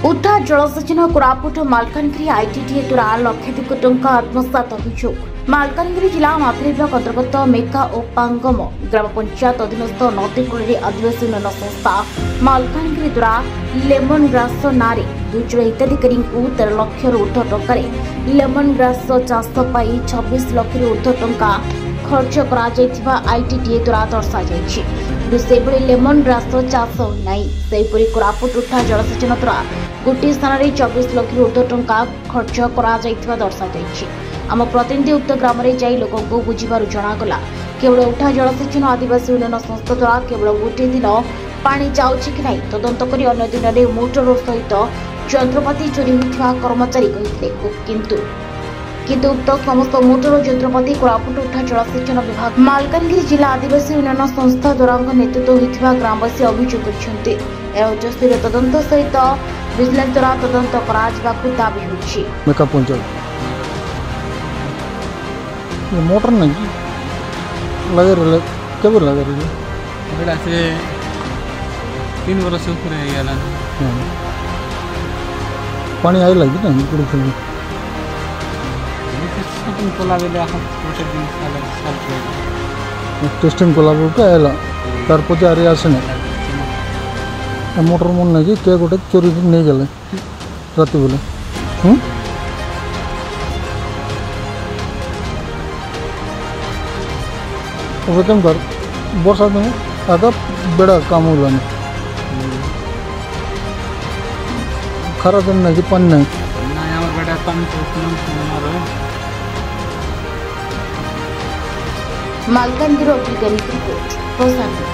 उद्धार जलसेचन कोरापुट मालकानगिरी आईटीडीए द्वारा लक्षाधिक टंका आत्मसात अभियोग मालकानगिरी जिला माफी विभाग अंतर्गत मेका और पांगम ग्राम पंचायत अधीनस्थ नदीकूल आदिवासी उन्नयन संस्था मालकानगिरी द्वारा लेमन ग्रास नारे दुईजन हिताधिकारी 13 लाख ऊर्ध्व टंका लेमन ग्रास चाष 26 लाख ऊर्ध्व टंका खर्च करा आईटीडीए द्वारा दर्शा से लेमन ग्रास चाष नहीं सेहीपरि कोरापुट उठा जलसेचन द्वारा गोटे स्थान में 24 लाख ऊर्ध्व टंका खर्च करा दर्शा आम प्रतिनिधि उक्त ग्राम में जाई लोकों को बुझीबारु जणागला केवल उठा जलसेचन आदिवासी उन्नयन संस्था द्वारा केवल गोटे दिन पानी जाउछि कि नहीं तदंत करी अन्य दिन में मोटर सहित यंत्रपाति चोरी होता कर्मचारी कहते किंतु उक्त समस्त मोटर और यंत्रपाति कोरापुट उठा जलसेचन विभाग मालकानगिरी जिला आदिवासी उन्नयन संस्था द्वारा नेतृत्व होता ग्रामवासी अभियोग करछन्ते उच्चस्तरीय तदंत सहित विजिलेंस द्वारा तदंत कराजिबाकु दाबी होछि मेका पंचायत मोटर नहीं लगे रहे कब लगे रहे बेटा से 3 वर्ष ऊपर है याला पानी आई लगी ना पूरी फिल्म टेस्टिंग कोला बेले आखन गोटे दिन साल टेस्टिंग कोला बोलके आला तार पते आरे आसने मोटर मन नहीं के गोटे चोरी नहीं गले रात बेले वेतन कर वर्षा दिन आधा बेड़ा काम हो जाने खरा दिन नहीं पानी नहीं ना यार बेटा पानी मालकानगिरी रिपोर्ट